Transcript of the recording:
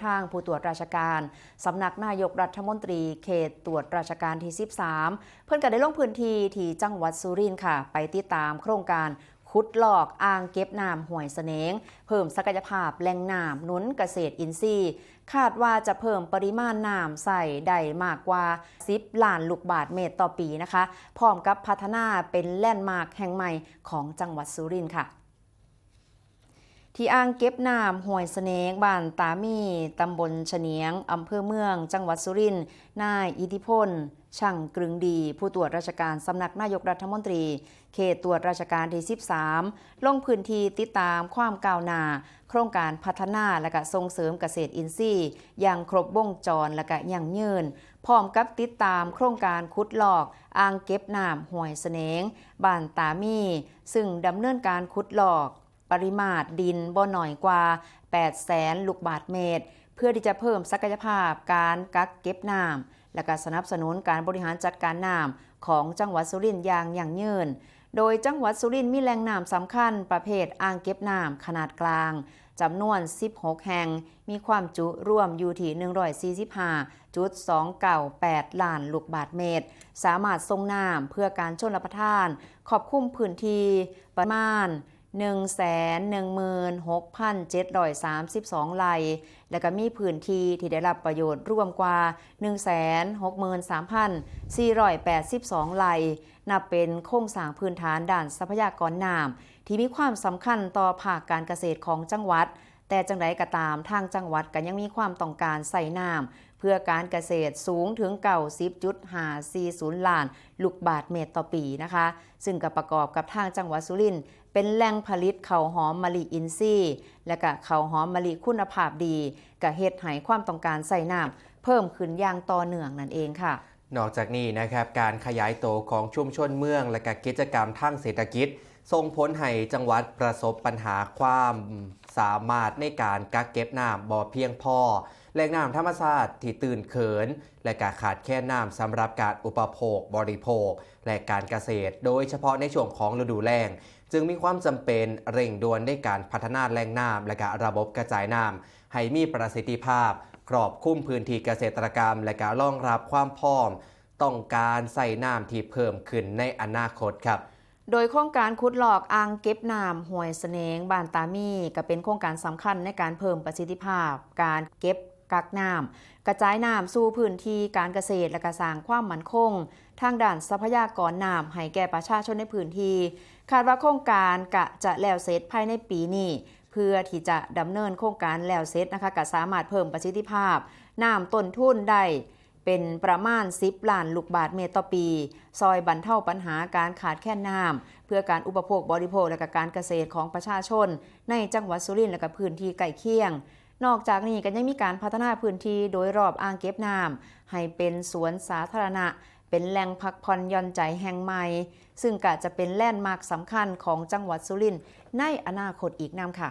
ทางผู้ตรวจราชการสำนักนายกรัฐมนตรีเขตตรวจราชการที่ 13 เพิ่นก็ได้ลงพื้นที่ที่จังหวัดสุรินทร์ค่ะไปติดตามโครงการขุดลอกอ่างเก็บน้ำห้วยเสนงเพิ่มศักยภาพแหล่งน้ำหนุนเกษตรอินทรีย์คาดว่าจะเพิ่มปริมาณน้ำใส่ได้มากกว่า10 ล้านลูกบาศก์เมตรต่อปีนะคะพร้อมกับพัฒนาเป็นแลนด์มาร์คแห่งใหม่ของจังหวัดสุรินทร์ค่ะที่อ่างเก็บน้ำห้วยเสนงบ้านตามีตำบลเฉนียงอำเภอเมืองจังหวัดสุรินทร์นายอิทธิพลช่างกรึงดีผู้ตรวจราชการสำนักนายกรัฐมนตรีเขตตรวจราชการที่ 13 ลงพื้นที่ติดตามความก้าวหน้าโครงการพัฒนาและก็ส่งเสริมเกษตรอินทรีย์อย่างครบวงจรและก็ยั่งยืนพร้อมกับติดตามโครงการขุดลอกอ่างเก็บน้ำห้วยเสนงบ้านตามีซึ่งดำเนินการขุดลอกปริมาตรดินบ่หน่อยกว่า 800,000 ลูกบาศก์เมตรเพื่อที่จะเพิ่มศักยภาพการกักเก็บน้ำและก็สนับสนุนการบริหารจัดการน้ำของจังหวัดสุรินทร์อย่างยั่งยืนโดยจังหวัดสุรินทร์มีแหล่งน้ำสำคัญประเภทอ่างเก็บน้ำขนาดกลางจำนวน 16 แห่งมีความจุรวมอยู่ที่ 145.298 ล้านลูกบาศก์เมตรสามารถส่งน้ำเพื่อการชลประทานครอบคลุมพื้นที่ประมาณ116,732 ไร่และก็มีพื้นที่ที่ได้รับประโยชน์รวมกว่า 163,482 ไร่นับเป็นโครงสร้างพื้นฐานด้านทรัพยากรน้ำที่มีความสำคัญต่อภาคการเกษตรของจังหวัดแต่จังไดก็ตามทางจังหวัดก็ยังมีความต้องการใส่น้ำเพื่อการเกษตรสูงถึง 90.540 ล้านลูกบาศก์เมตรต่อปีนะคะซึ่งก็ประกอบกับทางจังหวัดสุรินทร์เป็นแหล่งผลิตข้าวหอมมะลิอินทรีย์และก็ข้าวหอมมะลิคุณภาพดีก็เฮ็ดให้ความต้องการใส่น้ำเพิ่มขึ้นอย่างต่อเนื่องนั่นเองค่ะนอกจากนี้นะครับการขยายโตของชุมชนเมืองและก็กิจกรรมทางเศรษฐกิจส่งผลให้จังหวัดประสบปัญหาความสามารถในการกักเก็บน้ำบ่เพียงพอแหล่งน้ำธรรมชาติที่ตื่นเขินและการขาดแคลนน้ำสำหรับการอุปโภคบริโภคและการเกษตรโดยเฉพาะในช่วงของฤดูแล้งจึงมีความจำเป็นเร่งด่วนในการพัฒนาแหล่งน้ำและก็ระบบกระจายน้ำให้มีประสิทธิภาพครอบคลุมพื้นที่เกษตรกรรมและการรองรับความพร้อมต้องการใส่น้ำที่เพิ่มขึ้นในอนาคตครับโดยโครงการขุดลอกอ่างเก็บน้ำห้วยเสนงบ้านตามีก็เป็นโครงการสำคัญในการเพิ่มประสิทธิภาพการเก็บกักน้ำกระจายน้ำสู่พื้นที่การเกษตรและก็สร้างความมั่นคงทางด้านทรัพยากรน้ำให้แก่ประชาชนในพื้นที่คาดว่าโครงการจะแล้วเสร็จภายในปีนี้เพื่อที่จะดำเนินโครงการแล้วเสร็จนะคะก็สามารถเพิ่มประสิทธิภาพน้ำต้นทุนได้เป็นประมาณ10 ล้านลูกบาศก์เมตรต่อปีซอยบรรเทาปัญหาการขาดแคลนน้ำเพื่อการอุปโภคบริโภคและการเกษตรของประชาชนในจังหวัดสุรินทร์และพื้นที่ใกล้เคียงนอกจากนี้ก็ยังมีการพัฒนาพื้นที่โดยรอบอ่างเก็บน้ำให้เป็นสวนสาธารณะเป็นแหล่งพักผ่อนหย่อนใจแห่งใหม่ซึ่งก็จะเป็นแลนด์มาร์คสำคัญของจังหวัดสุรินทร์ในอนาคตอีกนำค่ะ